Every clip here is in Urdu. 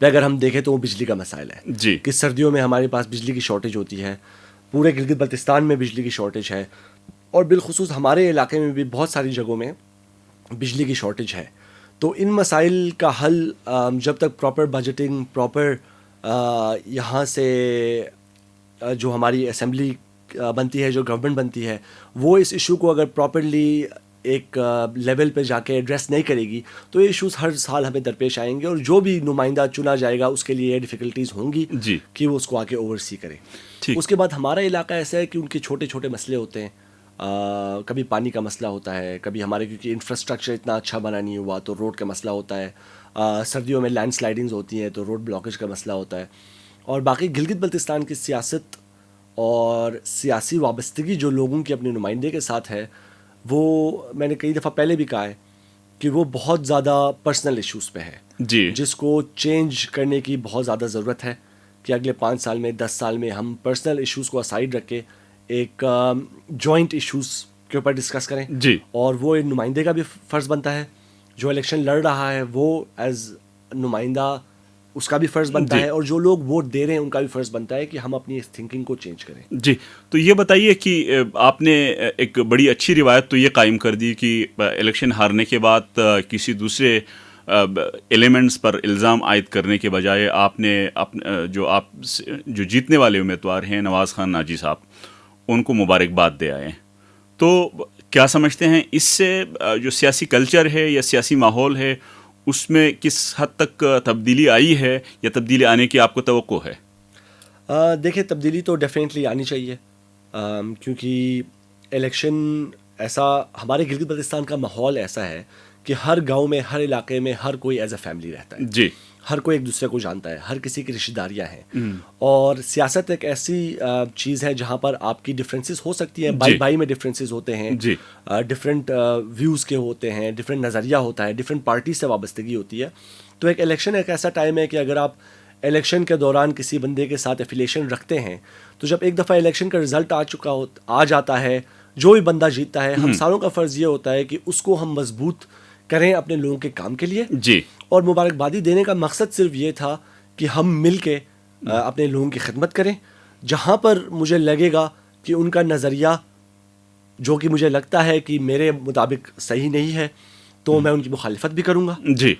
پہ اگر ہم دیکھیں تو وہ بجلی کا مسائل ہے جی کہ سردیوں میں ہمارے پاس بجلی کی شارٹیج ہوتی ہے، پورے گلگت بلتستان میں بجلی کی شارٹیج ہے، اور بالخصوص ہمارے علاقے میں بھی بہت ساری جگہوں میں بجلی کی شارٹیج ہے. تو ان مسائل کا حل جب تک پراپر بجٹنگ، پراپر یہاں سے جو ہماری اسمبلی بنتی ہے، جو گورنمنٹ بنتی ہے، وہ اس ایشو کو اگر پراپرلی ایک لیول پہ جا کے ایڈریس نہیں کرے گی تو یہ ایشوز ہر سال ہمیں درپیش آئیں گے، اور جو بھی نمائندہ چنا جائے گا اس کے لیے یہ ڈیفیکلٹیز ہوں گی جی کہ وہ اس کو آ کے اوور سی کرے. ٹھیک. اس کے بعد ہمارا علاقہ ایسا ہے کہ ان کے چھوٹے چھوٹے مسئلے ہوتے ہیں. کبھی پانی کا مسئلہ ہوتا ہے، کبھی ہمارے کیونکہ انفراسٹرکچر اتنا اچھا بنا نہیں ہوا تو روڈ کا مسئلہ ہوتا ہے، سردیوں میں لینڈ سلائڈنگز ہوتی ہیں تو روڈ بلاکیج کا مسئلہ ہوتا ہے. اور باقی گلگت بلتستان کی سیاست اور سیاسی وابستگی جو لوگوں کی اپنے نمائندے کے ساتھ ہے، وہ میں نے کئی دفعہ پہلے بھی کہا ہے کہ وہ بہت زیادہ پرسنل ایشوز پہ ہے، جی جس کو چینج کرنے کی بہت زیادہ ضرورت ہے کہ اگلے 5 سال میں 10 سال میں ہم پرسنل ایشوز کو اسائڈ رکھ کے ایک جوائنٹ ایشوز کے اوپر ڈسکس کریں. جی اور وہ ایک نمائندے کا بھی فرض بنتا ہے، جو الیکشن لڑ رہا ہے وہ ایز نمائندہ اس کا بھی فرض بنتا ہے، اور جو لوگ ووٹ دے رہے ہیں ان کا بھی فرض بنتا ہے کہ ہم اپنی اس تھنکنگ کو چینج کریں. جی. تو یہ بتائیے کہ آپ نے ایک بڑی اچھی روایت تو یہ قائم کر دی کہ الیکشن ہارنے کے بعد کسی دوسرے ایلیمنٹس پر الزام عائد کرنے کے بجائے آپ نے جو جیتنے والے امیدوار ہیں نواز خان ناجی صاحب، ان کو مبارکباد دے آئے. تو کیا سمجھتے ہیں اس سے جو سیاسی کلچر ہے یا سیاسی ماحول ہے اس میں کس حد تک تبدیلی آئی ہے یا تبدیلی آنے کی آپ کو توقع ہے؟ دیکھیں، تبدیلی تو ڈیفینیٹلی آنی چاہیے، کیونکہ الیکشن ایسا، ہمارے گلگت بلتستان کا ماحول ایسا ہے کہ ہر گاؤں میں، ہر علاقے میں ہر کوئی ایز اے فیملی رہتا ہے. جی. ہر کوئی ایک دوسرے کو جانتا ہے، ہر کسی کی رشتہ داریاں ہیں. اور سیاست ایک ایسی چیز ہے جہاں پر آپ کی ڈفرینسز ہو سکتی ہیں، بھائی بھائی میں ڈفرینسز ہوتے ہیں، جی ڈفرینٹ ویوز کے ہوتے ہیں، ڈفرینٹ نظریہ ہوتا ہے، ڈفرینٹ پارٹی سے وابستگی ہوتی ہے. تو ایک الیکشن ایک ایسا ٹائم ہے کہ اگر آپ الیکشن کے دوران کسی بندے کے ساتھ ایفیلیشن رکھتے ہیں تو جب ایک دفعہ الیکشن کا رزلٹ آ جاتا ہے، جو بھی بندہ جیتتا ہے، ہم ساروں کا فرض یہ ہوتا ہے کہ اس کو ہم مضبوط کریں اپنے لوگوں کے کام کے لیے. جی. اور مبارکبادی دینے کا مقصد صرف یہ تھا کہ ہم مل کے اپنے لوگوں کی خدمت کریں. جہاں پر مجھے لگے گا کہ ان کا نظریہ جو کہ مجھے لگتا ہے کہ میرے مطابق صحیح نہیں ہے تو میں ان کی مخالفت بھی کروں گا. جی.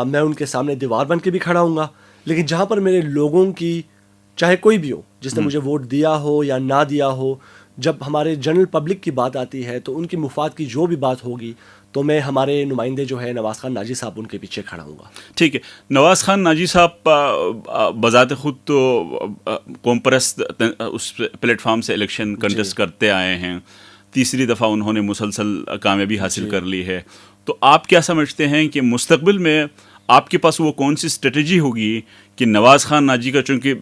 میں ان کے سامنے دیوار بن کے بھی کھڑا ہوں گا. لیکن جہاں پر میرے لوگوں کی، چاہے کوئی بھی ہو، جس نے مجھے ووٹ دیا ہو یا نہ دیا ہو، جب ہمارے جنرل پبلک کی بات آتی ہے تو ان کی مفاد کی جو بھی بات ہوگی تو میں ہمارے نمائندے جو ہے نواز خان ناجی صاحب، ان کے پیچھے کھڑا ہوں گا. ٹھیک ہے. نواز خان ناجی صاحب بذات خود تو قوم پرست اس پلیٹ فارم سے الیکشن کنٹیسٹ کرتے آئے ہیں، تیسری دفعہ انہوں نے مسلسل کامیابی حاصل کر لی ہے. تو آپ کیا سمجھتے ہیں کہ مستقبل میں آپ کے پاس وہ کون سی اسٹریٹجی ہوگی کہ نواز خان ناجی کا، چونکہ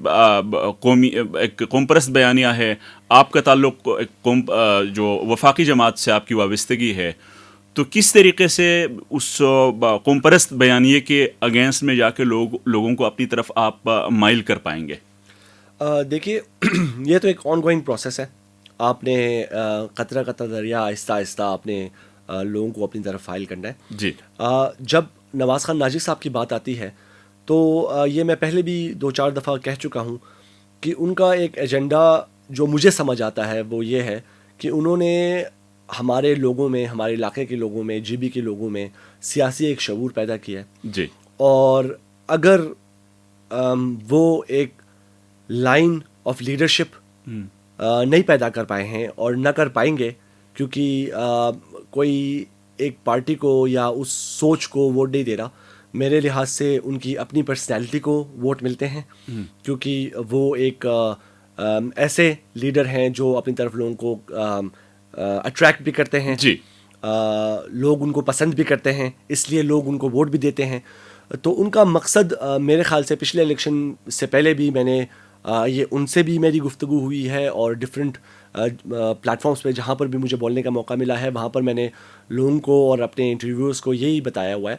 ایک قوم پرست بیانیہ ہے، آپ کا تعلق جو وفاقی جماعت سے آپ کی وابستگی ہے، تو کس طریقے سے اس قوم پرست بیانیے کے اگینسٹ میں جا کے لوگوں کو اپنی طرف آپ مائل کر پائیں گے؟ دیکھیے، یہ تو ایک آن گوئنگ پروسیس ہے. آپ نے قطرہ قطرہ دریا آہستہ آہستہ اپنے لوگوں کو اپنی طرف فائل کرنا ہے. جی. جب نواز خان ناجی صاحب کی بات آتی ہے تو یہ میں پہلے بھی 2-4 دفعہ کہہ چکا ہوں کہ ان کا ایک ایجنڈا جو مجھے سمجھ آتا ہے وہ یہ ہے کہ انہوں نے ہمارے لوگوں میں، ہمارے علاقے کے لوگوں میں، جی بی کے لوگوں میں سیاسی ایک شعور پیدا کیا ہے. جی. اور اگر وہ ایک لائن آف لیڈرشپ نہیں پیدا کر پائے ہیں اور نہ کر پائیں گے، کیونکہ کوئی ایک پارٹی کو یا اس سوچ کو ووٹ نہیں دے رہا. میرے لحاظ سے ان کی اپنی پرسنالٹی کو ووٹ ملتے ہیں، کیونکہ وہ ایک ایسے لیڈر ہیں جو اپنی طرف لوگوں کو اٹریکٹ بھی کرتے ہیں. جی. لوگ ان کو پسند بھی کرتے ہیں، اس لیے لوگ ان کو ووٹ بھی دیتے ہیں. تو ان کا مقصد میرے خیال سے پچھلے الیکشن سے پہلے بھی میں نے یہ ان سے بھی میری گفتگو ہوئی ہے، اور ڈفرینٹ پلیٹ فارمس پہ جہاں پر بھی مجھے بولنے کا موقع ملا ہے وہاں پر میں نے لوگوں کو اور اپنے انٹرویوز کو یہی بتایا ہوا ہے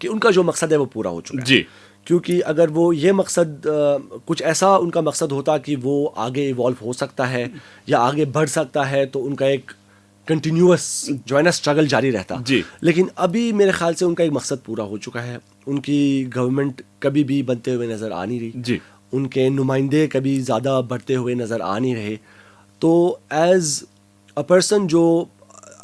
کہ ان کا جو مقصد ہے وہ پورا ہو چکا ہے. جی. کیونکہ اگر وہ یہ مقصد کچھ ایسا ان کا مقصد ہوتا کہ وہ آگے ایوالو ہو سکتا ہے یا آگے بڑھ سکتا ہے تو ان کا ایک کنٹینیوس جو ہے نا اسٹرگل جاری رہتا. جی. لیکن ابھی میرے خیال سے ان کا ایک مقصد پورا ہو چکا ہے. ان کی گورنمنٹ کبھی بھی بنتے ہوئے نظر آ نہیں رہی. جی. ان کے نمائندے کبھی زیادہ بڑھتے ہوئے نظر آ نہیں رہے. تو ایز اے پرسن جو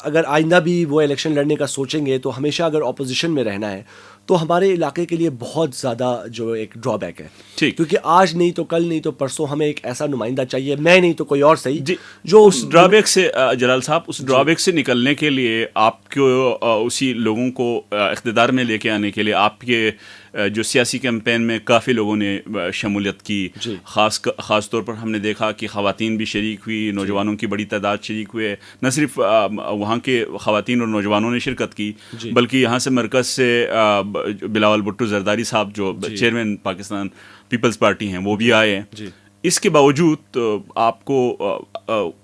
اگر آئندہ بھی وہ الیکشن لڑنے کا سوچیں گے تو ہمیشہ اگر اپوزیشن میں رہنا ہے تو ہمارے علاقے کے لیے بہت زیادہ جو ایک ڈرا بیک ہے. کیونکہ آج نہیں تو کل نہیں تو پرسوں ہمیں ایک ایسا نمائندہ چاہیے, میں نہیں تو کوئی اور صحیح, جو اس ڈرا بیک سے جلال صاحب اس ڈرا بیک سے نکلنے کے لیے آپ کو اسی لوگوں کو اقتدار میں لے کے آنے کے لیے آپ کے جو سیاسی کیمپین میں کافی لوگوں نے شمولیت کی. خاص طور پر ہم نے دیکھا کہ خواتین بھی شریک ہوئی, نوجوانوں کی بڑی تعداد شریک ہوئے. نہ صرف وہاں کے خواتین اور نوجوانوں نے شرکت کی بلکہ یہاں سے مرکز سے بلاول بھٹو زرداری صاحب جو چیئرمین پاکستان پیپلز پارٹی ہیں وہ بھی آئے. اس کے باوجود آپ کو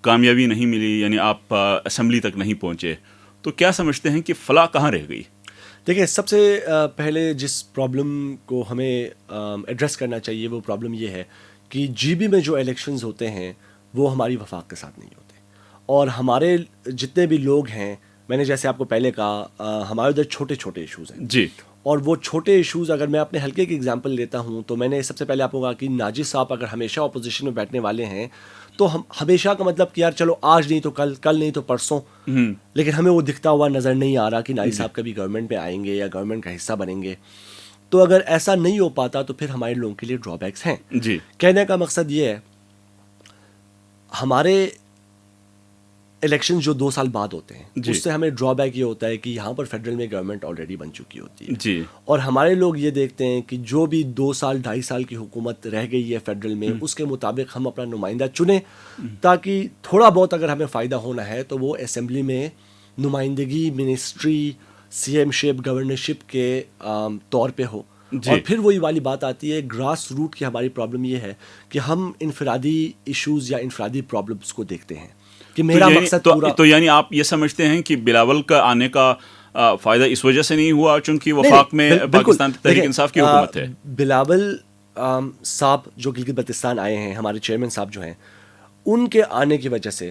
کامیابی نہیں ملی, یعنی آپ اسمبلی تک نہیں پہنچے. تو کیا سمجھتے ہیں کہ فلاح کہاں رہ گئی؟ دیکھیں, سب سے پہلے جس پرابلم کو ہمیں ایڈریس کرنا چاہیے وہ پرابلم یہ ہے کہ جی بی میں جو الیکشنز ہوتے ہیں وہ ہماری وفاق کے ساتھ نہیں ہوتے. اور ہمارے جتنے بھی لوگ ہیں, میں نے جیسے آپ کو پہلے کہا, ہمارے ادھر چھوٹے چھوٹے ایشوز ہیں. جی. اور وہ چھوٹے ایشوز اگر میں اپنے حلقے کی ایگزامپل لیتا ہوں تو میں نے سب سے پہلے آپ کو کہا کہ ناجی صاحب اگر ہمیشہ اپوزیشن میں بیٹھنے والے ہیں تو ہم ہمیشہ کا مطلب کہ یار چلو آج نہیں تو کل, کل نہیں تو پرسوں, لیکن ہمیں وہ دکھتا ہوا نظر نہیں آ رہا کہ ناجی صاحب کبھی گورنمنٹ میں آئیں گے یا گورنمنٹ کا حصہ بنیں گے. تو اگر ایسا نہیں ہو پاتا تو پھر ہمارے لوگوں کے لیے ڈرا بیکس ہیں. جی. کہنے کا مقصد یہ ہے, ہمارے الیکشن جو 2 سال بعد ہوتے ہیں اس سے ہمیں ڈرا بیک یہ ہوتا ہے کہ یہاں پر فیڈرل میں گورنمنٹ آلریڈی بن چکی ہوتی ہے. جی. اور ہمارے لوگ یہ دیکھتے ہیں کہ جو بھی 2 سال 2.5 سال کی حکومت رہ گئی ہے فیڈرل میں, اس کے مطابق ہم اپنا نمائندہ چنیں تاکہ تھوڑا بہت اگر ہمیں فائدہ ہونا ہے تو وہ اسمبلی میں نمائندگی, منسٹری, سی ایم شپ, گورنرشپ کے طور پہ ہو. اور پھر وہی والی بات آتی ہے, گراس روٹ کی ہماری پرابلم یہ ہے کہ ہم انفرادی ایشوز یا انفرادی پرابلمس کو دیکھتے ہیں کہ میرا مقصد پورا. تو یعنی آپ یہ سمجھتے ہیں کہ بلاول کا آنے کا فائدہ اس وجہ سے نہیں ہوا چونکہ وفاق میں پاکستان تحریک انصاف کی حکومت ہے؟ بلاول صاحب جو گلگت بلتستان آئے ہیں, ہمارے چیئرمین صاحب جو ہیں, ان کے آنے کی وجہ سے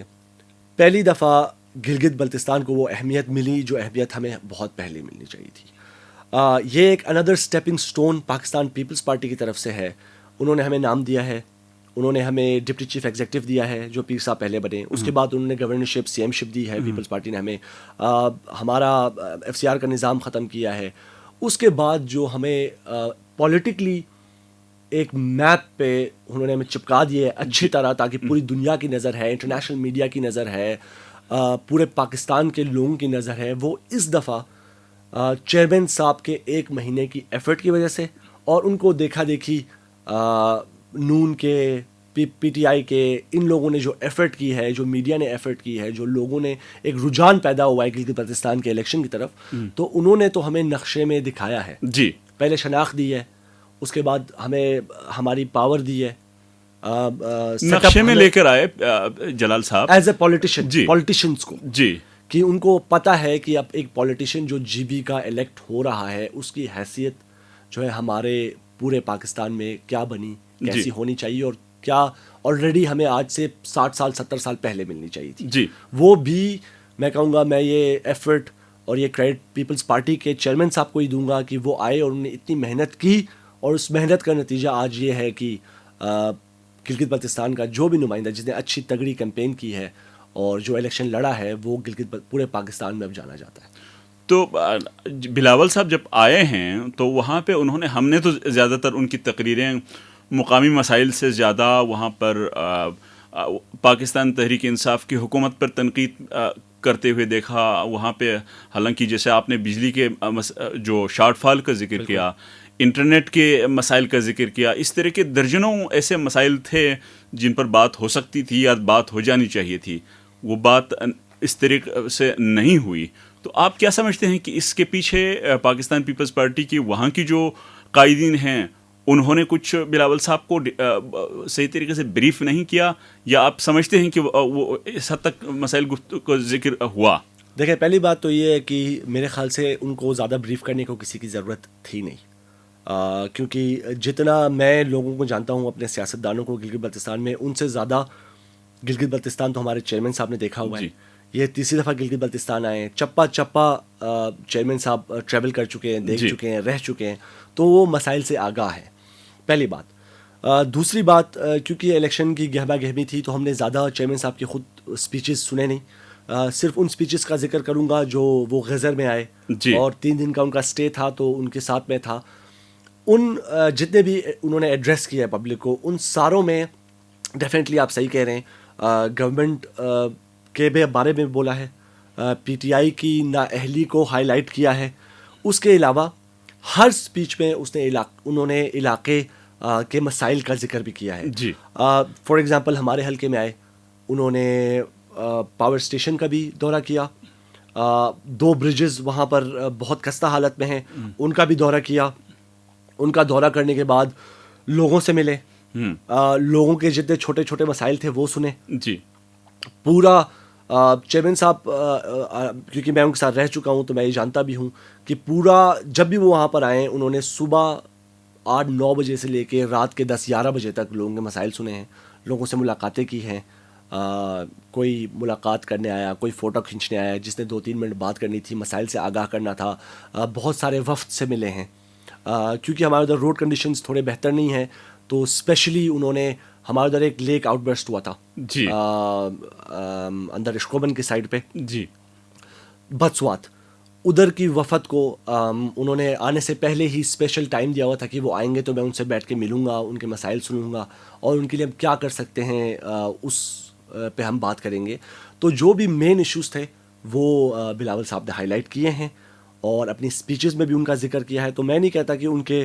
پہلی دفعہ گلگت بلتستان کو وہ اہمیت ملی جو اہمیت ہمیں بہت پہلے ملنی چاہیے تھی. یہ ایک اندر اسٹیپنگ سٹون پاکستان پیپلز پارٹی کی طرف سے ہے. انہوں نے ہمیں نام دیا ہے, انہوں نے ہمیں ڈپٹی چیف ایگزیکٹو دیا ہے جو پیر صاحب پہلے بنے. اس کے بعد انہوں نے گورنرشپ, سی ایم شپ دی ہے پیپلز پارٹی نے ہمیں. ہمارا ایف سی آر کا نظام ختم کیا ہے. اس کے بعد جو ہمیں پولیٹکلی ایک میپ پہ انہوں نے ہمیں چپکا دیے اچھی طرح تاکہ پوری دنیا کی نظر ہے, انٹرنیشنل میڈیا کی نظر ہے, پورے پاکستان کے لوگوں کی نظر ہے. وہ اس دفعہ چیئرمین صاحب کے 1 مہینے کی ایفرٹ کی وجہ سے, اور ان کو دیکھا دیکھی نون کے, پی ٹی آئی کے, ان لوگوں نے جو ایفرٹ کی ہے, جو میڈیا نے ایفرٹ کی ہے, جو لوگوں نے ایک رجحان پیدا ہوا ہے گلگت بلتستان کے الیکشن کی طرف, تو انہوں نے تو ہمیں نقشے میں دکھایا ہے. جی. پہلے شناخت دی ہے, اس کے بعد ہمیں ہماری پاور دی ہے, نقشے میں لے کر آئے جلال صاحب ایز اے پولیٹیشین, پولیٹیشینس کو. جی. کہ ان کو پتہ ہے کہ اب ایک پولیٹیشین جو جی بی کا الیکٹ ہو رہا ہے اس کی حیثیت جو ہے ہمارے پورے پاکستان میں کیا بنی, کیسی ہونی چاہیے, اور کیا آلریڈی ہمیں آج سے 60 سال 70 سال پہلے ملنی چاہیے تھی. جی. وہ بھی میں کہوں گا, میں یہ ایفرٹ اور یہ کریڈٹ پیپلز پارٹی کے چیئرمین صاحب کو ہی دوں گا کہ وہ آئے اور انہوں نے اتنی محنت کی, اور اس محنت کا نتیجہ آج یہ ہے کہ گلگت بلتستان کا جو بھی نمائندہ جس نے اچھی تگڑی کیمپین کی ہے اور جو الیکشن لڑا ہے وہ گلگت پورے پاکستان میں اب جانا جاتا ہے. تو بلاول صاحب جب آئے ہیں تو وہاں پہ انہوں نے, ہم نے تو زیادہ تر ان کی تقریریں مقامی مسائل سے زیادہ وہاں پر پاکستان تحریک انصاف کی حکومت پر تنقید کرتے ہوئے دیکھا. وہاں پہ حالانکہ جیسے آپ نے بجلی کے جو شارٹ فال کا ذکر کیا, انٹرنیٹ کے مسائل کا ذکر کیا, اس طرح کے درجنوں ایسے مسائل تھے جن پر بات ہو سکتی تھی یا بات ہو جانی چاہیے تھی. وہ بات اس طریقے سے نہیں ہوئی. تو آپ کیا سمجھتے ہیں کہ اس کے پیچھے پاکستان پیپلز پارٹی کی وہاں کی جو قائدین ہیں انہوں نے کچھ بلاول صاحب کو صحیح طریقے سے بریف نہیں کیا, یا آپ سمجھتے ہیں کہ وہ اس حد تک مسائل کا ذکر ہوا؟ دیکھیں, پہلی بات تو یہ ہے کہ میرے خیال سے ان کو زیادہ بریف کرنے کو کسی کی ضرورت تھی نہیں, کیونکہ جتنا میں لوگوں کو جانتا ہوں اپنے سیاستدانوں کو گلگت بلتستان میں, ان سے زیادہ گلگت بلتستان تو ہمارے چیئرمین صاحب نے دیکھا ہوا ہے. یہ تیسری دفعہ گلگت بلتستان آئے ہیں. چپا چیئرمین صاحب ٹریول کر چکے ہیں, دیکھ چکے ہیں, رہ چکے ہیں, تو وہ مسائل سے آگاہ ہیں, پہلی بات. دوسری بات, کیونکہ الیکشن کی گہما گہمی تھی تو ہم نے زیادہ چیئرمین صاحب کی خود اسپیچز سنے نہیں. صرف ان اسپیچز کا ذکر کروں گا جو وہ غزر میں آئے اور 3 دن کا ان کا اسٹے تھا تو ان کے ساتھ میں تھا. ان جتنے بھی انہوں نے ایڈریس کیا ہے پبلک کو, ان ساروں میں ڈیفینیٹلی آپ صحیح کہہ رہے ہیں, گورنمنٹ کے بارے میں بولا ہے, پی ٹی آئی کی نااہلی کو ہائی لائٹ کیا ہے. اس کے علاوہ ہر اسپیچ میں انہوں نے علاقے کے مسائل کا ذکر بھی کیا ہے. جی, فار ایگزامپل ہمارے حلقے میں آئے, انہوں نے پاور اسٹیشن کا بھی دورہ کیا, 2 بریجز وہاں پر بہت خستہ حالت میں ہیں ان کا بھی دورہ کیا. ان کا دورہ کرنے کے بعد لوگوں سے ملے, لوگوں کے جتنے چھوٹے چھوٹے مسائل تھے وہ سنے. جی, پورا چیئرمین صاحب, کیونکہ میں ان کے ساتھ رہ چکا ہوں تو میں یہ جانتا بھی ہوں کہ پورا جب بھی وہ وہاں پر آئے انہوں نے صبح 8-9 بجے سے لے کے رات کے 10-11 بجے تک لوگوں کے مسائل سنے ہیں, لوگوں سے ملاقاتیں کی ہیں. کوئی ملاقات کرنے آیا, کوئی فوٹو کھینچنے آیا, جس نے 2-3 منٹ بات کرنی تھی, مسائل سے آگاہ کرنا تھا. بہت سارے وفد سے ملے ہیں, کیونکہ ہمارے ادھر روڈ کنڈیشنز تھوڑے بہتر نہیں ہیں تو اسپیشلی انہوں نے ہمارے ادھر ایک لیک آؤٹ برسٹ ہوا تھا جی, اندر اشکوبن کی سائڈ پہ, جی, بدسوات. ادھر کی وفد کو انہوں نے آنے سے پہلے ہی اسپیشل ٹائم دیا ہوا تھا کہ وہ آئیں گے تو میں ان سے بیٹھ کے ملوں گا, ان کے مسائل سنوں گا اور ان کے لیے ہم کیا کر سکتے ہیں اس پہ ہم بات کریں گے. تو جو بھی مین ایشوز تھے وہ بلاول صاحب نے ہائی لائٹ کیے ہیں اور اپنی اسپیچز میں بھی ان کا ذکر کیا ہے. تو میں نہیں کہتا کہ ان کے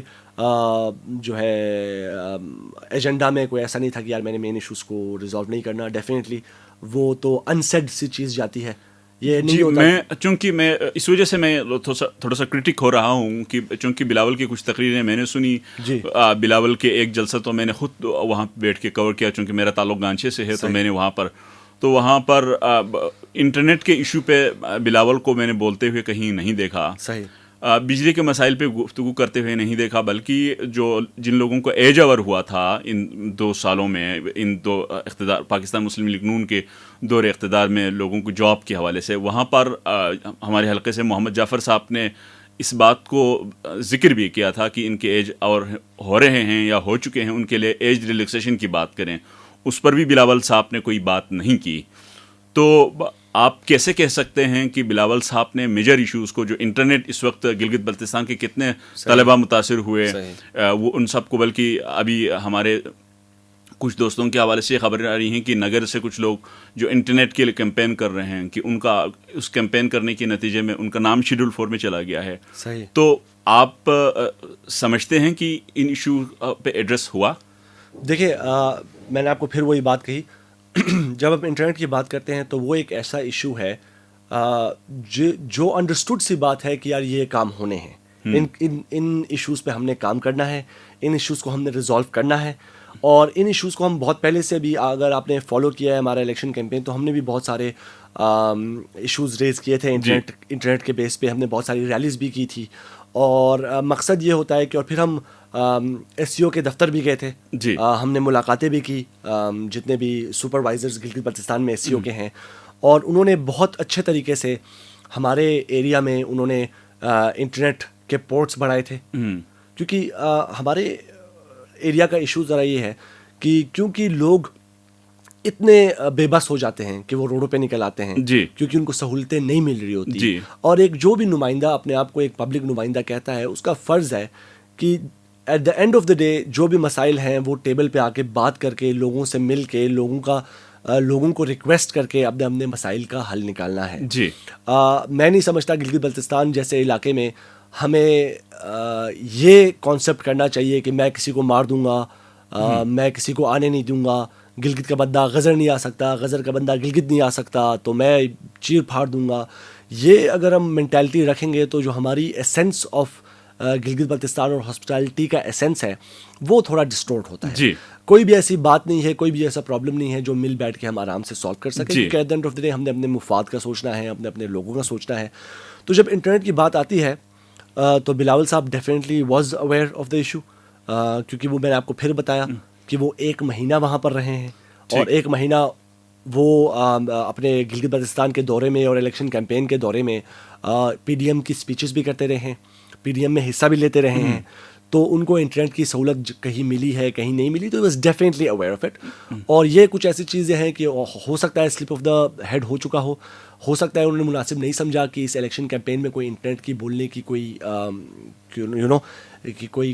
جو ہے ایجنڈا میں کوئی ایسا نہیں تھا کہ یار میں نے مین ایشوز کو ریزالو نہیں کرنا. ڈیفینیٹلی وہ تو انسیڈ سی چیز جاتی ہے, یہ نہیں ہوتا. چونکہ میں اس وجہ سے میں تھوڑا سا کرٹک ہو رہا ہوں کہ چونکہ بلاول کی کچھ تقریریں میں نے سنی, بلاول کے ایک جلسہ تو میں نے خود وہاں بیٹھ کے کور کیا, چونکہ میرا تعلق گانچے سے ہے تو میں نے وہاں پر انٹرنیٹ کے ایشو پہ بلاول کو میں نے بولتے ہوئے کہیں نہیں دیکھا. صحیح. بجلی کے مسائل پہ گفتگو کرتے ہوئے نہیں دیکھا, بلکہ جن لوگوں کو ایج اوور ہوا تھا ان 2 سالوں میں, ان 2 اقتدار پاکستان مسلم لیگ نون کے دور اقتدار میں لوگوں کو جاب کے حوالے سے, وہاں پر ہمارے حلقے سے محمد جعفر صاحب نے اس بات کو ذکر بھی کیا تھا کہ ان کے ایج اور ہو رہے ہیں یا ہو چکے ہیں, ان کے لیے ایج ریلیکسیشن کی بات کریں. اس پر بھی بلاول صاحب نے کوئی بات نہیں کی. تو آپ کیسے کہہ سکتے ہیں کہ بلاول صاحب نے میجر ایشوز کو, جو انٹرنیٹ اس وقت گلگت بلتستان کے کتنے طلبہ متاثر ہوئے وہ ان سب کو, بلکہ ابھی ہمارے کچھ دوستوں کے حوالے سے خبریں آ رہی ہیں کہ نگر سے کچھ لوگ جو انٹرنیٹ کے لیے کیمپین کر رہے ہیں کہ ان کا اس کیمپین کرنے کے نتیجے میں ان کا نام شیڈول 4 میں چلا گیا ہے. صحیح. تو آپ سمجھتے ہیں کہ ان ایشو پہ ایڈریس ہوا؟ دیکھیے, میں نے آپ کو پھر وہی بات کہی, جب ہم انٹرنیٹ کی بات کرتے ہیں تو وہ ایک ایسا ایشو ہے جو انڈرسٹوڈ سی بات ہے کہ یار یہ کام ہونے ہیں, ان ایشوز پہ ہم نے کام کرنا ہے, ان ایشوز کو ہم نے ریزالو کرنا ہے. اور ان ایشوز کو ہم بہت پہلے سے بھی, اگر آپ نے فالو کیا ہے ہمارا الیکشن کیمپین, تو ہم نے بھی بہت سارے ایشوز ریز کیے تھے. انٹرنیٹ کے بیس پہ ہم نے بہت ساری ریلیز بھی کی تھی, اور مقصد یہ ہوتا ہے کہ, اور پھر ہم ایس سی او کے دفتر بھی گئے تھے. ہم نے ملاقاتیں بھی کی جتنے بھی سپروائزرز گلگت بلتستان میں ایس سی او کے ہیں, اور انہوں نے بہت اچھے طریقے سے ہمارے ایریا میں انہوں نے انٹرنیٹ کے پورٹس بڑھائے تھے. کیونکہ ہمارے ایریا کا ایشو ذرا یہ ہے کہ کیونکہ لوگ اتنے بے بس ہو جاتے ہیں کہ وہ روڈوں پہ نکل آتے ہیں, کیونکہ ان کو سہولتیں نہیں مل رہی ہوتی. اور ایک جو بھی نمائندہ اپنے آپ کو ایک پبلک نمائندہ کہتا ہے, اس کا فرض ہے کہ at the end of the day جو بھی مسائل ہیں وہ ٹیبل پہ آ کے بات کر کے, لوگوں سے مل کے, لوگوں کو ریکویسٹ کر کے اپنے مسائل کا حل نکالنا ہے. میں نہیں سمجھتا گلگت بلتستان جیسے علاقے میں ہمیں یہ کانسیپٹ کرنا چاہیے کہ میں کسی کو مار دوں گا, میں کسی کو آنے نہیں دوں گا, گلگت کا بندہ غزر نہیں آ سکتا, غزر کا بندہ گلگت نہیں آ سکتا تو میں چیر پھاڑ دوں گا. یہ اگر ہم مینٹیلٹی رکھیں گے تو جو ہماری ایسنس آف گلگت بلتستان اور ہاسپٹیلٹی کا ایسنس ہے وہ تھوڑا ڈسٹورٹ ہوتا ہے. کوئی بھی ایسی بات نہیں ہے, کوئی بھی ایسا پرابلم نہیں ہے جو مل بیٹھ کے ہم آرام سے سالو کر سکیں, کیونکہ at the end of the day ہم نے اپنے مفاد کا سوچنا ہے, اپنے لوگوں کا سوچنا ہے. تو جب انٹرنیٹ کی بات آتی ہے تو بلاول صاحب definitely was aware of the issue, کیونکہ وہ میں نے آپ کو پھر بتایا کہ وہ 1 مہینہ وہاں پر رہے ہیں, اور 1 مہینہ وہ اپنے گلگت بلتستان کے دورے میں اور الیکشن کیمپین کے دورے میں پی ڈی ایم کی اسپیچز بھی کرتے رہے ہیں, پی ڈی ایم میں حصہ بھی لیتے رہے ہیں, تو ان کو انٹرنیٹ کی سہولت کہیں ملی ہے کہیں نہیں ملی, تو was definitely aware of it. اور یہ کچھ ایسی چیزیں ہیں کہ ہو سکتا ہے سلپ آف دا ہیڈ ہو چکا ہو سکتا ہے انہوں نے مناسب نہیں سمجھا کہ اس الیکشن کیمپین میں کوئی انٹرنیٹ کی بولنے کی کوئی کہ کوئی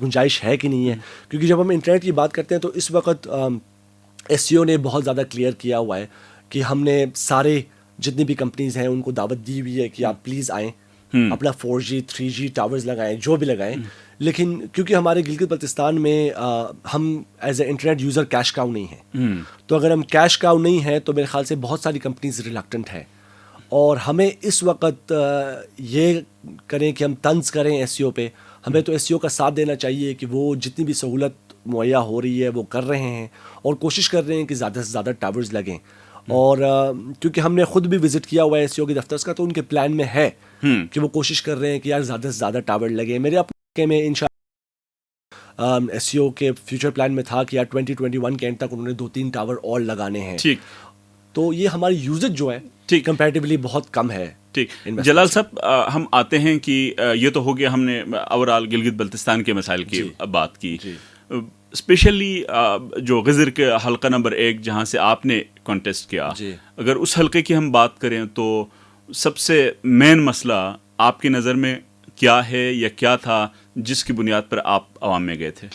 گنجائش ہے کہ نہیں ہے, کیونکہ جب ہم انٹرنیٹ کی بات کرتے ہیں تو اس وقت ایس سی او نے بہت زیادہ کلیئر کیا ہوا ہے کہ ہم نے سارے جتنی بھی کمپنیز ہیں ان کو دعوت دی ہوئی ہے کہ آپ پلیز آئیں, اپنا 4G 3G ٹاورز لگائیں, جو بھی لگائیں, لیکن کیونکہ ہمارے گلگت بلتستان میں ہم as a internet user cash cow نہیں ہیں, تو اگر ہم کیش کاؤ نہیں ہیں تو میرے خیال سے بہت ساری کمپنیز ریلکٹنٹ ہیں, اور ہمیں اس وقت یہ کریں کہ ہم طنز کریں ایس سی او پہ, ہمیں تو ایس سی او کا ساتھ دینا چاہیے کہ وہ جتنی بھی سہولت مہیا ہو رہی ہے وہ کر رہے ہیں اور کوشش کر رہے ہیں کہ زیادہ سے زیادہ ٹاورز لگیں. اور کیونکہ ہم نے خود بھی وزٹ کیا ہوا ہے ایس سی او کے دفتر کا, تو ان کے پلان میں ہے کہ وہ کوشش کر رہے ہیں کہ یار زیادہ سے زیادہ ٹاور لگیں. میرے اپنے میں انشاءاللہ ایس سی او کے فیوچر پلان میں تھا کہ یار 2021 کے اینڈ تک انہوں نے 2-3 ٹاور اور لگانے ہیں. ٹھیک, تو یہ ہماری یوزیج جو ہے کمپیریٹیولی بہت کم ہے. ٹھیک, جلال صاحب ہم آتے ہیں کہ یہ تو ہو گیا ہم نے اوور آل گلگت بلتستان کے مسائل کی بات کی, اسپیشلی جو غزر کے حلقہ نمبر 1 جہاں سے آپ نے کانٹیسٹ کیا, اگر اس حلقے کی ہم بات کریں تو سب سے مین مسئلہ آپ کی نظر میں کیا ہے یا کیا تھا جس کی بنیاد پر آپ عوام میں گئے تھے؟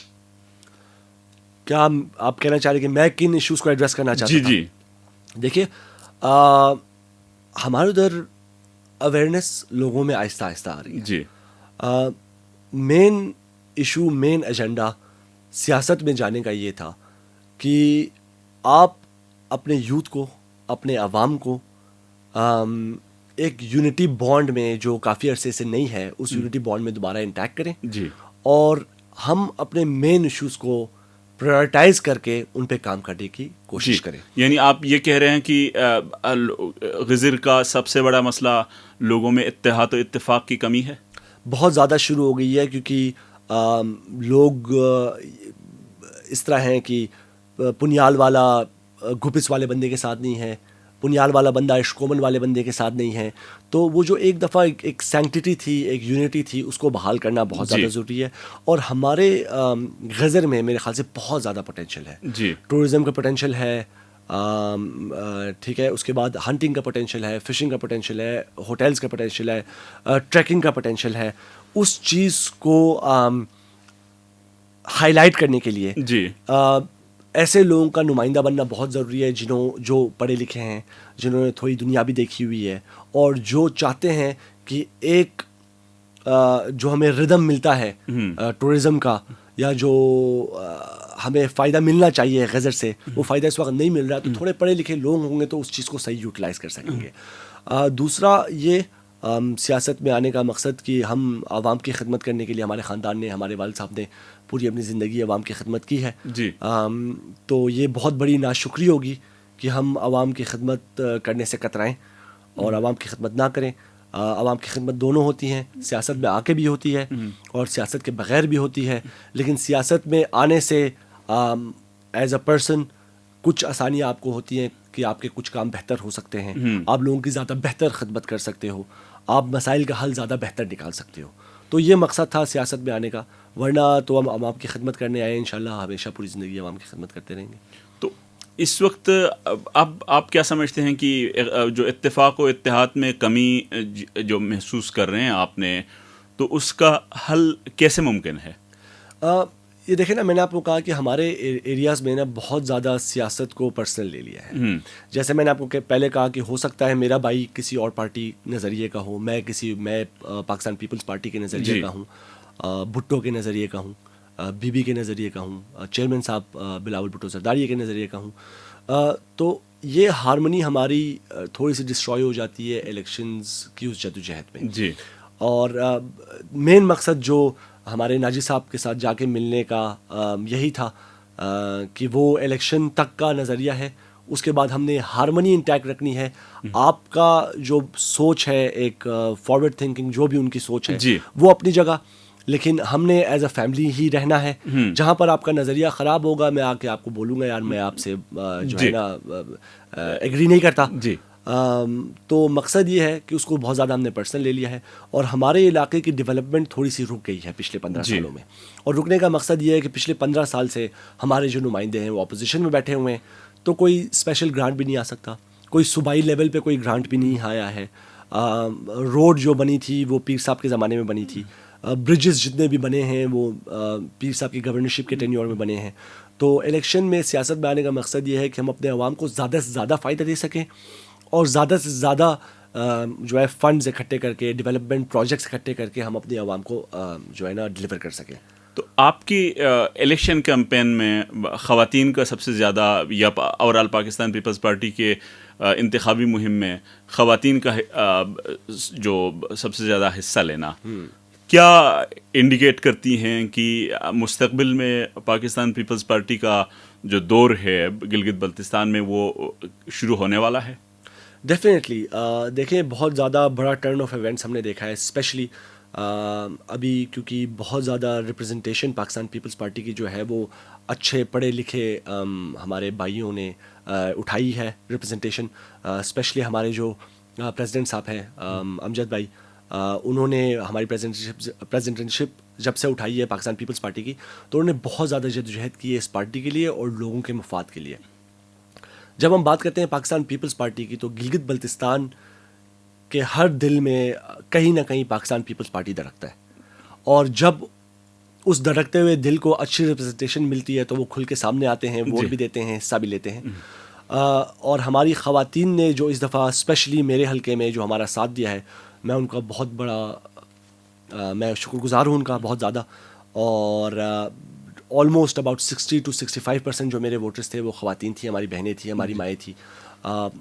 کیا آپ کہنا چاہ رہے کہ میں کن ایشوز کو ایڈریس کرنا چاہتا ہوں؟ جی دیکھیے, ہمارے ادھر اویئرنیس لوگوں میں آہستہ آہستہ آ رہی ہے. جی, مین ایشو, مین ایجنڈا سیاست میں جانے کا یہ تھا کہ آپ اپنے یوتھ کو, اپنے عوام کو ایک یونٹی بانڈ میں جو کافی عرصے سے نہیں ہے, اس یونٹی بانڈ میں دوبارہ انٹیکٹ کریں. جی, اور ہم اپنے مین ایشوز کو پرائرٹائز کر کے ان پہ کام کرنے کی کوشش کریں. یعنی آپ یہ کہہ رہے ہیں کہ غزر کا سب سے بڑا مسئلہ لوگوں میں اتحاد و اتفاق کی کمی ہے؟ بہت زیادہ شروع ہو گئی ہے, کیونکہ لوگ اس طرح ہیں کہ پنیال والا گھپس والے بندے کے ساتھ نہیں ہے, پنیال والا بندہ اشکومن والے بندے کے ساتھ نہیں ہے. تو وہ جو ایک دفعہ ایک سینکٹیٹی تھی, ایک یونٹی تھی, اس کو بحال کرنا بہت زیادہ ضروری ہے. اور ہمارے غزر میں میرے خیال سے بہت زیادہ پوٹینشیل ہے. جی, ٹورزم کا پوٹینشیل ہے, ٹھیک ہے, اس کے بعد ہنٹنگ کا پوٹینشیل ہے, فشنگ کا پوٹینشیل ہے, ہوٹلز کا پوٹینشیل ہے, ٹریکنگ کا پوٹینشیل ہے. اس چیز کو ہائی لائٹ کرنے کے لیے جی, ایسے لوگوں کا نمائندہ بننا بہت ضروری ہے جو پڑھے لکھے ہیں, جنہوں نے تھوڑی دنیا بھی دیکھی ہوئی ہے, اور جو چاہتے ہیں کہ ایک جو ہمیں ردم ملتا ہے ٹورزم کا, یا جو ہمیں فائدہ ملنا چاہیے غزر سے, وہ فائدہ اس وقت نہیں مل رہا, تو تھوڑے پڑھے لکھے لوگ ہوں گے تو اس چیز کو صحیح یوٹیلائز کر سکیں گے. دوسرا یہ سیاست میں آنے کا مقصد کہ ہم عوام کی خدمت کرنے کے لیے, ہمارے خاندان نے, ہمارے والد صاحب نے پوری اپنی زندگی عوام کی خدمت کی ہے. جی, تو یہ بہت بڑی ناشکری ہوگی کہ ہم عوام کی خدمت کرنے سے کترائیں اور عوام کی خدمت نہ کریں. عوام کی خدمت دونوں ہوتی ہیں, سیاست میں آ کے بھی ہوتی ہے اور سیاست کے بغیر بھی ہوتی ہے. لیکن سیاست میں آنے سے ایز اے پرسن کچھ آسانیاں آپ کو ہوتی ہیں کہ آپ کے کچھ کام بہتر ہو سکتے ہیں, آپ لوگوں کی زیادہ بہتر خدمت کر سکتے ہو, آپ مسائل کا حل زیادہ بہتر نکال سکتے ہو. تو یہ مقصد تھا سیاست میں آنے کا, ورنہ تو ہم عوام کی خدمت کرنے آئے, انشاءاللہ ہمیشہ پوری زندگی عوام کی خدمت کرتے رہیں گے. تو اس وقت اب آپ کیا سمجھتے ہیں کہ جو اتفاق و اتحاد میں کمی جو محسوس کر رہے ہیں آپ نے, تو اس کا حل کیسے ممکن ہے؟ یہ دیکھیں نا, میں نے آپ کو کہا کہ ہمارے ایریاز میں نا بہت زیادہ سیاست کو پرسنل لے لیا ہے. جیسے میں نے آپ کو پہلے کہا کہ ہو سکتا ہے میرا بھائی کسی اور پارٹی نظریے کا ہو, میں پاکستان پیپلز پارٹی کے نظریے کا ہوں, بھٹو کے نظریے کا ہوں, بی بی کے نظریے کا ہوں, چیئرمین صاحب بلاول بھٹو زرداری کے نظریے کا ہوں. تو یہ ہارمنی ہماری تھوڑی سی ڈسٹروائے ہو جاتی ہے الیکشنز کی اس جدوجہد میں. جی, اور مین مقصد جو ہمارے ناجی صاحب کے ساتھ جا کے ملنے کا یہی تھا کہ وہ الیکشن تک کا نظریہ ہے, اس کے بعد ہم نے ہارمنی انٹیکٹ رکھنی ہے. آپ کا جو سوچ ہے, ایک فارورڈ تھنکنگ جو بھی ان کی سوچ ہے, جی, وہ اپنی جگہ, لیکن ہم نے ایز اے فیملی ہی رہنا ہے. جہاں پر آپ کا نظریہ خراب ہوگا میں آ کے آپ کو بولوں گا یار میں آپ سے جو ہے نا ایگری نہیں کرتا. جی تو مقصد یہ ہے کہ اس کو بہت زیادہ ہم نے پرسنل لے لیا ہے اور ہمارے علاقے کی ڈیولپمنٹ تھوڑی سی رک گئی ہے پچھلے 15 سالوں میں. اور رکنے کا مقصد یہ ہے کہ پچھلے 15 سال سے ہمارے جو نمائندے ہیں وہ اپوزیشن میں بیٹھے ہوئے ہیں, تو کوئی اسپیشل گرانٹ بھی نہیں آ سکتا, کوئی صوبائی لیول پہ کوئی گرانٹ بھی نہیں آیا ہے. روڈ جو بنی تھی وہ پیر صاحب کے زمانے میں بنی تھی, برجز جتنے بھی بنے ہیں وہ پیر صاحب کی گورنرشپ کے ٹینیور میں بنے ہیں. تو الیکشن میں سیاست میں آنے کا مقصد یہ ہے کہ ہم اپنے عوام کو زیادہ سے زیادہ فائدہ دے سکیں اور زیادہ سے زیادہ جو ہے فنڈز اکٹھے کر کے, ڈیولپمنٹ پروجیکٹس اکٹھے کر کے ہم اپنے عوام کو جو ہے نا ڈلیور کر سکیں. تو آپ کی الیکشن کیمپین میں خواتین کا سب سے زیادہ یا اوورال پاکستان پیپلز پارٹی کے انتخابی مہم میں خواتین کا جو سب سے زیادہ حصہ لینا کیا انڈیکیٹ کرتی ہیں کہ مستقبل میں پاکستان پیپلز پارٹی کا جو دور ہے گلگت بلتستان میں وہ شروع ہونے والا ہے؟ ڈیفینیٹلی دیکھیں بہت زیادہ بڑا ٹرن آف ایونٹس ہم نے دیکھا ہے, اسپیشلی ابھی کیونکہ بہت زیادہ ریپرزنٹیشن پاکستان پیپلز پارٹی کی جو ہے وہ اچھے پڑھے لکھے ہمارے بھائیوں نے اٹھائی ہے ریپرزنٹیشن. اسپیشلی ہمارے جو پریزیڈنٹ صاحب ہیں امجد بھائی, انہوں نے ہماری پریزیڈنٹشپ جب سے اٹھائی ہے پاکستان پیپلز پارٹی کی تو انہوں نے بہت زیادہ جدوجہد کی ہے اس پارٹی کے لیے اور لوگوں کے مفاد کے لیے. جب ہم بات کرتے ہیں پاکستان پیپلز پارٹی کی تو گلگت بلتستان کے ہر دل میں کہیں نہ کہیں پاکستان پیپلز پارٹی دھڑکتا ہے, اور جب اس دھڑکتے ہوئے دل کو اچھی ریپرزنٹیشن ملتی ہے تو وہ کھل کے سامنے آتے ہیں, ووٹ بھی دیتے ہیں, حصہ بھی لیتے ہیں. اور ہماری خواتین نے جو اس دفعہ اسپیشلی میرے حلقے میں جو ہمارا ساتھ دیا ہے میں ان کا بہت بڑا میں شکر گزار ہوں ان کا بہت زیادہ. اور آلموسٹ اباؤٹ 60 to 65% جو میرے ووٹرس تھے وہ خواتین تھیں, ہماری بہنیں تھیں, ہماری مائیں تھیں,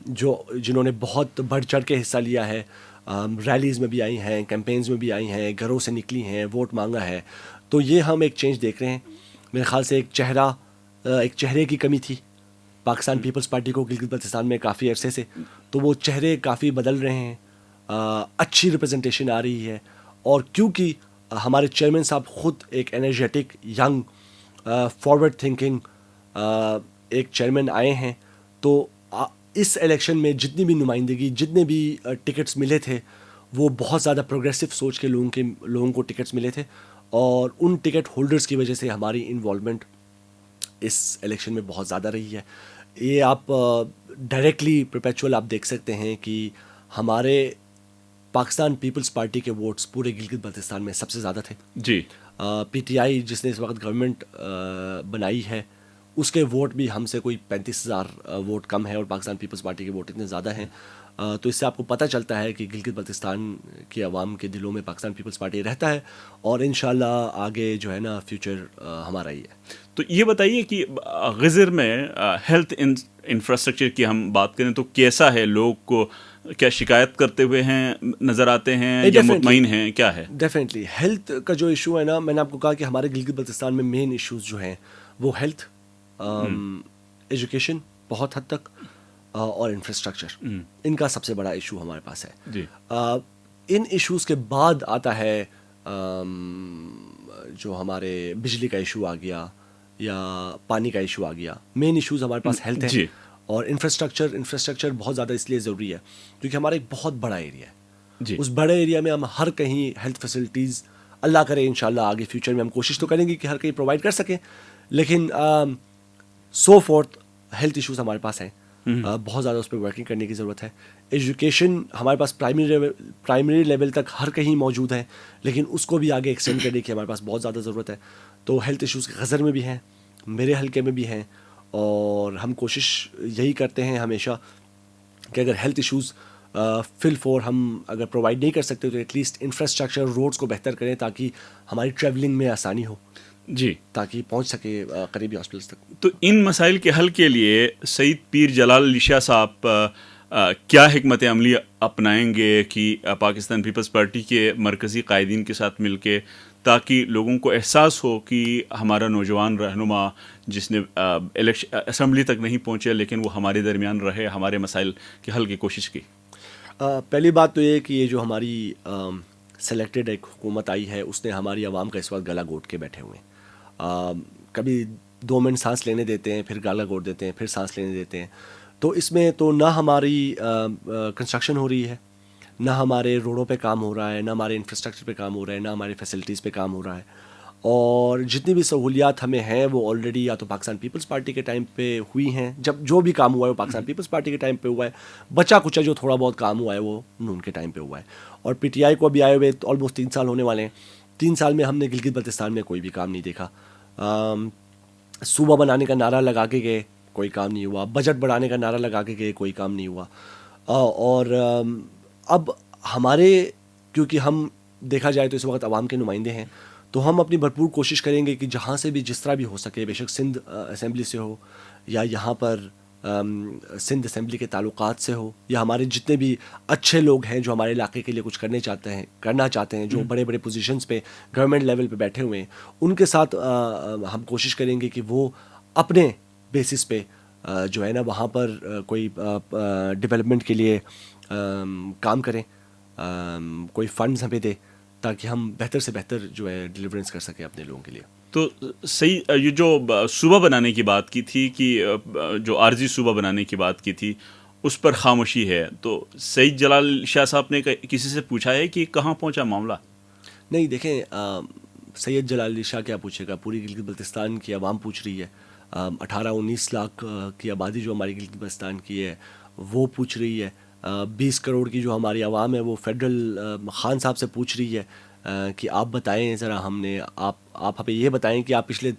جنہوں نے بہت بڑھ چڑھ کے حصہ لیا ہے, ریلیز میں بھی آئی ہیں, کیمپینز میں بھی آئی ہیں, گھروں سے نکلی ہیں, ووٹ مانگا ہے. تو یہ ہم ایک چینج دیکھ رہے ہیں. میرے خیال سے ایک چہرے کی کمی تھی پاکستان پیپلز پارٹی کو گلگت بلتستان میں کافی عرصے سے, تو وہ چہرے کافی بدل رہے ہیں, اچھی ریپرزنٹیشن آ رہی ہے. اور کیونکہ ہمارے چیئرمین صاحب خود ایک انرجیٹک ینگ فارورڈ تھنکنگ ایک چیئرمین آئے ہیں, تو اس الیکشن میں جتنی بھی نمائندگی, جتنے بھی ٹکٹس ملے تھے وہ بہت زیادہ پروگریسو سوچ کے لوگوں کو ٹکٹس ملے تھے, اور ان ٹکٹ ہولڈرز کی وجہ سے ہماری انوالومنٹ اس الیکشن میں بہت زیادہ رہی ہے. یہ آپ ڈائریکٹلی پرپیچول آپ دیکھ سکتے ہیں کہ ہمارے پاکستان پیپلز پارٹی کے ووٹس پورے گلگت بلتستان میں سب سے زیادہ تھے. جی پی ٹی آئی جس نے اس وقت گورنمنٹ بنائی ہے اس کے ووٹ بھی ہم سے کوئی 35,000 ووٹ کم ہے, اور پاکستان پیپلز پارٹی کے ووٹ اتنے زیادہ ہیں. تو اس سے آپ کو پتہ چلتا ہے کہ گلگت بلتستان کے عوام کے دلوں میں پاکستان پیپلز پارٹی رہتا ہے, اور انشاءاللہ آگے جو ہے نا فیوچر ہمارا ہی ہے. تو یہ بتائیے کہ غزر میں ہیلتھ انفراسٹرکچر کی ہم بات کریں تو کیسا ہے, لوگ کو کیا شکایت کرتے ہوئے ہیں نظر آتے ہیں یا مطمئن ہیں, کیا ہے؟ ڈیفینیٹلی ہیلتھ کا جو ایشو ہے نا, میں نے آپ کو کہا کہ ہمارے گلگت بلتستان میں مین ایشوز جو ہیں وہ ہیلتھ, ایجوکیشن بہت حد تک, اور انفراسٹرکچر, ان کا سب سے بڑا ایشو ہمارے پاس ہے. جی ان ایشوز کے بعد آتا ہے جو ہمارے بجلی کا ایشو آ گیا یا پانی کا ایشو آ گیا. مین ایشوز ہمارے پاس ہیلتھ ہے, اور انفراسٹرکچر بہت زیادہ اس لیے ضروری ہے کیونکہ ہمارا ایک بہت بڑا ایریا ہے. اس بڑے ایریا میں ہم ہر کہیں ہیلتھ فیسلٹیز, اللہ کرے انشاءاللہ آگے فیوچر میں ہم کوشش تو کریں گے کہ ہر کہیں پرووائڈ کر سکیں, لیکن سو فورتھ ہیلتھ ایشوز ہمارے پاس ہیں, بہت زیادہ اس پہ ورکنگ کرنے کی ضرورت ہے. ایجوکیشن ہمارے پاس پرائمری لیول تک ہر کہیں موجود ہے, لیکن اس کو بھی آگے ایکسٹینڈ کرنے کی ہمارے پاس بہت زیادہ ضرورت ہے. تو ہیلتھ ایشوز غزر میں بھی ہیں, میرے حلقے میں بھی ہیں, اور ہم کوشش یہی کرتے ہیں ہمیشہ کہ اگر ہیلتھ ایشوز فل فور ہم اگر پرووائڈ نہیں کر سکتے تو ایٹ لیسٹ انفراسٹرکچر روڈز کو بہتر کریں تاکہ ہماری ٹریولنگ میں آسانی ہو, جی تاکہ پہنچ سکے قریبی ہاسپٹلس تک. تو ان مسائل کے حل کے لیے سعید پیر جلال علی شاہ صاحب کیا حکمت عملی اپنائیں گے کہ پاکستان پیپلز پارٹی کے مرکزی قائدین کے ساتھ مل کے, تاکہ لوگوں کو احساس ہو کہ ہمارا نوجوان رہنما جس نے اسمبلی تک نہیں پہنچے لیکن وہ ہمارے درمیان رہے, ہمارے مسائل کے حل کی کوشش کی؟ پہلی بات تو یہ کہ یہ جو ہماری سلیکٹڈ ایک حکومت آئی ہے, اس نے ہماری عوام کا اس وقت گلا گھونٹ کے بیٹھے ہوئے ہیں. کبھی 2 منٹ سانس لینے دیتے ہیں, پھر گلا گھونٹ دیتے ہیں, پھر سانس لینے دیتے ہیں. تو اس میں تو نہ ہماری کنسٹرکشن ہو رہی ہے, نہ ہمارے روڈوں پہ کام ہو رہا ہے, نہ ہمارے انفراسٹرکچر پہ کام ہو رہا ہے, نہ ہماری فیسلٹیز پہ کام ہو رہا ہے. اور جتنی بھی سہولیات ہمیں ہیں وہ آلریڈی یا تو پاکستان پیپلز پارٹی کے ٹائم پہ ہوئی ہیں, جب جو بھی کام ہوا ہے وہ پاکستان پیپلز پارٹی کے ٹائم پہ ہوا ہے. بچا کچا جو تھوڑا بہت کام ہوا ہے وہ نون کے ٹائم پہ ہوا ہے. اور پی ٹی آئی کو ابھی آئے ہوئے آلموسٹ 3 سال ہونے والے ہیں. 3 سال میں ہم نے گلگت بلتستان میں کوئی بھی کام نہیں دیکھا. صوبہ بنانے کا نعرہ لگا کے گئے, کوئی کام نہیں ہوا. بجٹ بڑھانے کا نعرہ لگا کے گئے, کوئی کام نہیں ہوا. اور اب ہمارے, کیونکہ ہم دیکھا جائے تو اس وقت عوام کے نمائندے ہیں, تو ہم اپنی بھرپور کوشش کریں گے کہ جہاں سے بھی جس طرح بھی ہو سکے, بے شک سندھ اسمبلی سے ہو یا یہاں پر سندھ اسمبلی کے تعلقات سے ہو, یا ہمارے جتنے بھی اچھے لوگ ہیں جو ہمارے علاقے کے لیے کچھ کرنا چاہتے ہیں, جو بڑے بڑے پوزیشنز پہ گورنمنٹ لیول پہ بیٹھے ہوئے ہیں, ان کے ساتھ ہم کوشش کریں گے کہ وہ اپنے بیسس پہ جو ہے نا وہاں پر کوئی ڈیولپمنٹ کے لیے کام کریں, کوئی فنڈز ہمیں دے تاکہ ہم بہتر سے بہتر جو ہے ڈیلیورنس کر سکیں اپنے لوگوں کے لیے. تو صحیح, یہ جو صوبہ بنانے کی بات کی تھی, کہ جو عارضی صوبہ بنانے کی بات کی تھی, اس پر خاموشی ہے, تو سعید جلال شاہ صاحب نے کسی سے پوچھا ہے کہ کہاں پہنچا معاملہ؟ نہیں دیکھیں, سید جلال علی شاہ کیا پوچھے گا, پوری گلگت بلتستان کی عوام پوچھ رہی ہے. 18-19 لاکھ کی آبادی جو ہماری گلگت بلتستان کی ہے وہ پوچھ رہی ہے. 20 کروڑ کی جو ہماری عوام ہے وہ فیڈرل خان صاحب سے پوچھ رہی ہے کہ آپ بتائیں ذرا, آپ ہمیں یہ بتائیں کہ آپ پچھلے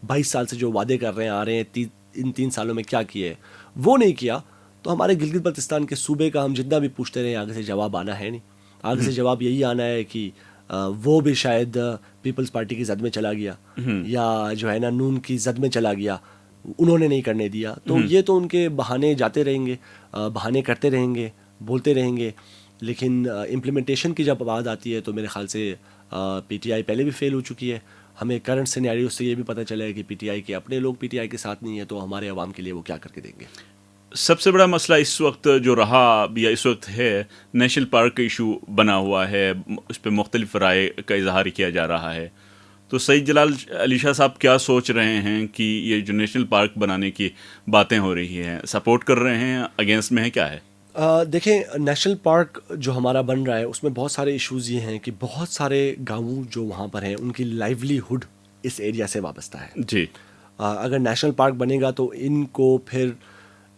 22 سال سے جو وعدے کر رہے ہیں آ رہے ہیں, ان 3 سالوں میں کیا کیے, وہ نہیں کیا. تو ہمارے گلگت بلتستان کے صوبے کا ہم جتنا بھی پوچھتے رہے, آگے سے جواب آنا ہے نہیں. آگے سے جواب یہی آنا ہے کہ وہ بھی شاید پیپلز پارٹی کی زد میں چلا گیا, یا جو ہے نا نون کی زد میں چلا گیا, انہوں نے نہیں کرنے دیا. تو یہ تو ان کے بہانے جاتے رہیں گے, بہانے کرتے رہیں گے, بولتے رہیں گے, لیکن امپلیمنٹیشن کی جب بات آتی ہے تو میرے خیال سے پی ٹی آئی پہلے بھی فیل ہو چکی ہے. ہمیں کرنٹ سینیریو سے یہ بھی پتہ چلا ہے کہ پی ٹی آئی کے اپنے لوگ پی ٹی آئی کے ساتھ نہیں ہے, تو ہمارے عوام کے لیے وہ کیا کر کے دیں گے. سب سے بڑا مسئلہ اس وقت جو رہا یا اس وقت ہے, نیشنل پارک کا ایشو بنا ہوا ہے, اس پہ مختلف رائے کا اظہار کیا جا رہا ہے. تو سعید جلال علی شاہ صاحب کیا سوچ رہے ہیں کہ یہ جو نیشنل پارک بنانے کی باتیں ہو رہی ہیں, سپورٹ کر رہے ہیں, اگینسٹ میں ہے, کیا ہے؟ دیکھیں, نیشنل پارک جو ہمارا بن رہا ہے اس میں بہت سارے ایشوز یہ ہیں کہ بہت سارے گاؤں جو وہاں پر ہیں ان کی لائیولیہڈ اس ایریا سے وابستہ ہے. جی, اگر نیشنل پارک بنے گا تو ان کو پھر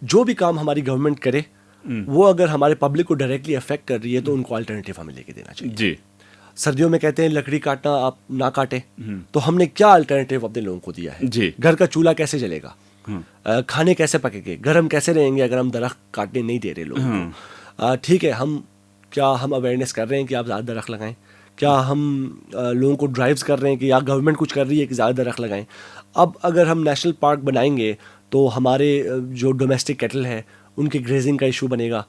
جو بھی کام ہماری گورنمنٹ کرے وہ اگر ہمارے پبلک کو ڈائریکٹلی افیکٹ کر رہی ہے تو ان کو الٹرنیٹیو ہمیں لے کے دینا چاہیے. جی, سردیوں میں کہتے ہیں لکڑی کاٹنا آپ نہ کاٹیں, تو ہم نے کیا الٹرنیٹیو اپنے لوگوں کو دیا ہے؟ جی, گھر کا چولہا کیسے جلے گا, کھانے کیسے پکے گے, گرم کیسے رہیں گے اگر ہم درخت کاٹنے نہیں دے رہے لوگوں کو؟ ٹھیک ہے, ہم اویئرنیس کر رہے ہیں کہ آپ زیادہ درخت لگائیں, کیا ہم لوگوں کو ڈرائیوز کر رہے ہیں کہ یا گورنمنٹ کچھ کر رہی ہے کہ زیادہ درخت لگائیں. اب اگر ہم نیشنل پارک بنائیں گے تو ہمارے جو ڈومیسٹک کیٹل ہے ان کی گریزنگ کا ایشو بنے گا,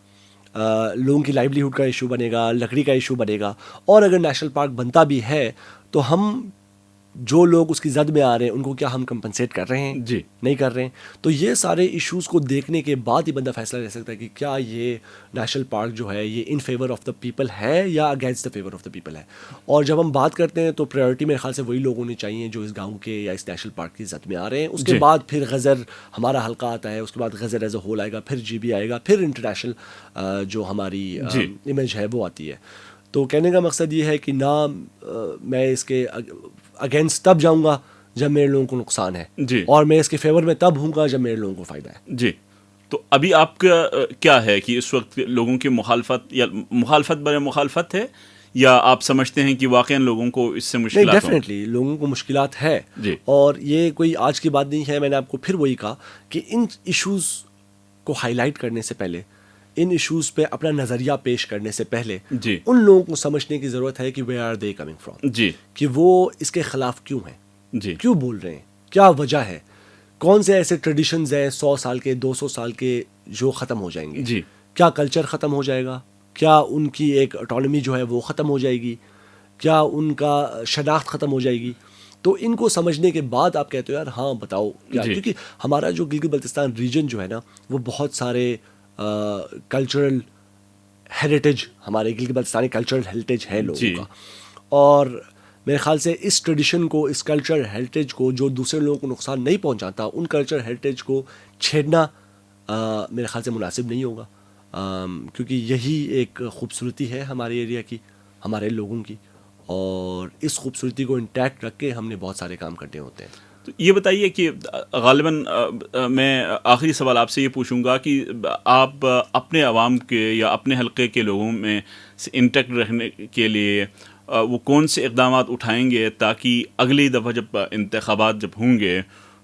لوگوں کی لائیولیہڈ کا ایشو بنے گا, لکڑی کا ایشو بنے گا. اور اگر نیشنل پارک بنتا بھی ہے تو ہم جو لوگ اس کی زد میں آ رہے ہیں ان کو کیا ہم کمپنسیٹ کر رہے ہیں؟ جی, نہیں کر رہے ہیں. تو یہ سارے ایشوز کو دیکھنے کے بعد ہی بندہ فیصلہ لے سکتا ہے کہ کیا یہ نیشنل پارک جو ہے یہ in favour of the people ہے یا against the favour of the people ہے. اور جب ہم بات کرتے ہیں تو پرائیورٹی میرے خیال سے وہی لوگ ہونے چاہیے جو اس گاؤں کے یا اس نیشنل پارک کی زد میں آ رہے ہیں. اس کے بعد پھر غزر ہمارا حلقہ آتا ہے, اس کے بعد غزر ایز اے ہول آئے گا, پھر جی بی آئے گا, پھر انٹرنیشنل جو ہماری امیج ہے وہ آتی ہے. تو کہنے کا مقصد یہ ہے کہ نہ میں اس کے اگینسٹ تب جاؤں گا جب میرے لوگوں کو نقصان ہے, جی, اور میں اس کے فیور میں تب ہوں گا جب میرے لوگوں کو فائدہ ہے. جی. تو ابھی آپ کا کیا ہے کہ اس وقت لوگوں کی مخالفت برے مخالفت ہے, یا آپ سمجھتے ہیں کہ واقعا لوگوں کو اس سے مشکلات؟ نہیں, ڈیفینیٹلی لوگوں کو مشکلات ہے. جی, اور یہ کوئی آج کی بات نہیں ہے. میں نے آپ کو پھر وہی کہا کہ ان ایشوز کو ہائی لائٹ کرنے سے پہلے, ان ایشوز پہ اپنا نظریہ پیش کرنے سے پہلے, جی, ان لوگوں کو سمجھنے کی ضرورت ہے کہ where are they coming from, جی, کہ وہ اس کے خلاف کیوں ہیں, جی, کیوں بول رہے ہیں, کیا وجہ ہے, کون سے ایسے ٹریڈیشنز ہیں 100 سال کے 200 سال کے جو ختم ہو جائیں گے. جی, کیا کلچر ختم ہو جائے گا, کیا ان کی ایک اٹانومی جو ہے وہ ختم ہو جائے گی, کیا ان کا شناخت ختم ہو جائے گی. تو ان کو سمجھنے کے بعد آپ کہتے ہو یار ہاں بتاؤ کیا, کیونکہ ہمارا جو گلگت بلتستان ریجن جو ہے نا وہ بہت سارے کلچرل ہیریٹیج، ہمارے گلگت بلتستانی کلچرل ہیریٹیج ہے لوگوں جی. کا، اور میرے خیال سے اس ٹریڈیشن کو، اس کلچر ہیریٹیج کو جو دوسرے لوگوں کو نقصان نہیں پہنچاتا، ان کلچر ہیریٹیج کو چھیڑنا میرے خیال سے مناسب نہیں ہوگا، کیونکہ یہی ایک خوبصورتی ہے ہمارے ایریا کی، ہمارے لوگوں کی، اور اس خوبصورتی کو انٹیکٹ رکھ کے ہم نے بہت سارے کام کرنے ہوتے ہیں. تو یہ بتائیے کہ غالباً میں آخری سوال آپ سے یہ پوچھوں گا کہ آپ اپنے عوام کے یا اپنے حلقے کے لوگوں میں سے انٹیکٹ رکھنے کے لیے وہ کون سے اقدامات اٹھائیں گے تاکہ اگلی دفعہ جب انتخابات جب ہوں گے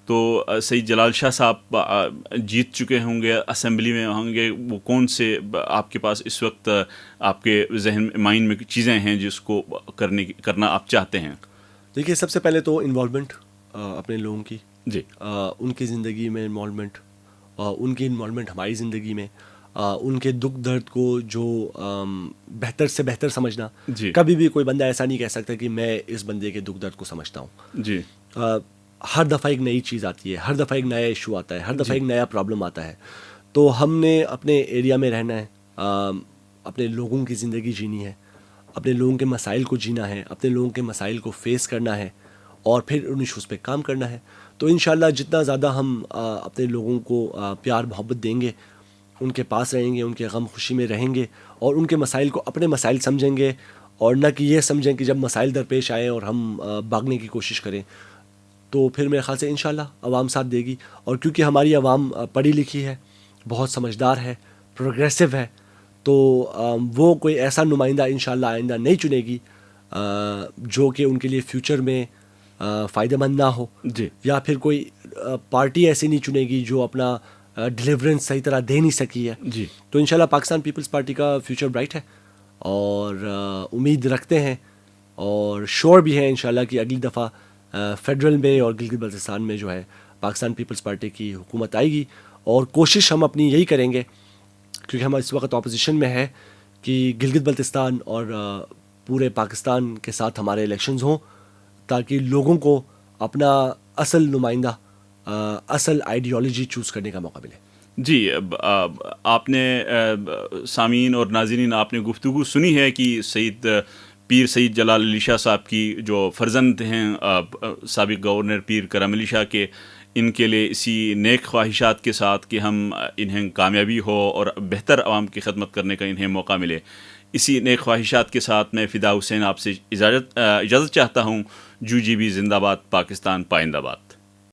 تو سید جلال شاہ صاحب جیت چکے ہوں گے، اسمبلی میں ہوں گے، وہ کون سے آپ کے پاس اس وقت آپ کے ذہن مائنڈ میں چیزیں ہیں جس کو کرنا آپ چاہتے ہیں؟ دیکھیے، سب سے پہلے تو انوالومنٹ اپنے لوگوں کی، جی. ان کی زندگی میں انوالومنٹ، ان کی انوالومنٹ ہماری زندگی میں، ان کے دکھ درد کو جو بہتر سے بہتر سمجھنا. جی. کبھی بھی کوئی بندہ ایسا نہیں کہہ سکتا کہ میں اس بندے کے دکھ درد کو سمجھتا ہوں. جی. ہر دفعہ ایک نئی چیز آتی ہے، ہر دفعہ ایک نیا ایشو آتا ہے، ہر دفعہ ایک نیا پرابلم آتا ہے. تو ہم نے اپنے ایریا میں رہنا ہے، اپنے لوگوں کی زندگی جینی ہے، اپنے لوگوں کے مسائل کو جینا ہے، اپنے لوگوں کے مسائل کو فیس کرنا ہے، اور پھر ان ایشوز پہ کام کرنا ہے. تو انشاءاللہ جتنا زیادہ ہم اپنے لوگوں کو پیار محبت دیں گے، ان کے پاس رہیں گے، ان کے غم خوشی میں رہیں گے، اور ان کے مسائل کو اپنے مسائل سمجھیں گے، اور نہ کہ یہ سمجھیں کہ جب مسائل درپیش آئیں اور ہم بھاگنے کی کوشش کریں، تو پھر میرے خیال سے انشاءاللہ عوام ساتھ دے گی. اور کیونکہ ہماری عوام پڑھی لکھی ہے، بہت سمجھدار ہے، پروگریسو ہے، تو وہ کوئی ایسا نمائندہ انشاءاللہ آئندہ نہیں چنے گی جو کہ ان کے لیے فیوچر میں فائدہ مند نہ ہو. جی. یا پھر کوئی پارٹی ایسی نہیں چنے گی جو اپنا ڈیلیورنس صحیح طرح دے نہیں سکی ہے. جی. تو انشاءاللہ پاکستان پیپلز پارٹی کا فیوچر برائٹ ہے، اور امید رکھتے ہیں اور شور بھی ہیں انشاءاللہ کہ اگلی دفعہ فیڈرل میں اور گلگت بلتستان میں جو ہے پاکستان پیپلز پارٹی کی حکومت آئے گی. اور کوشش ہم اپنی یہی کریں گے، کیونکہ ہم اس وقت اپوزیشن میں ہے، کہ گلگت بلتستان اور پورے پاکستان کے ساتھ ہمارے الیکشنز ہوں، تاکہ لوگوں کو اپنا اصل نمائندہ، اصل آئیڈیالوجی چوز کرنے کا موقع ملے. جی. آپ نے سامعین اور ناظرین، آپ نے گفتگو سنی ہے کہ پیر سید جلال علی شاہ صاحب کی جو فرزند ہیں سابق گورنر پیر کرم علی شاہ کے، ان کے لیے اسی نیک خواہشات کے ساتھ کہ ہم انہیں کامیابی ہو اور بہتر عوام کی خدمت کرنے کا انہیں موقع ملے، اسی نیک خواہشات کے ساتھ میں فدا حسین آپ سے اجازت چاہتا ہوں. جو جی بی زندہ باد، پاکستان پائندہ باد.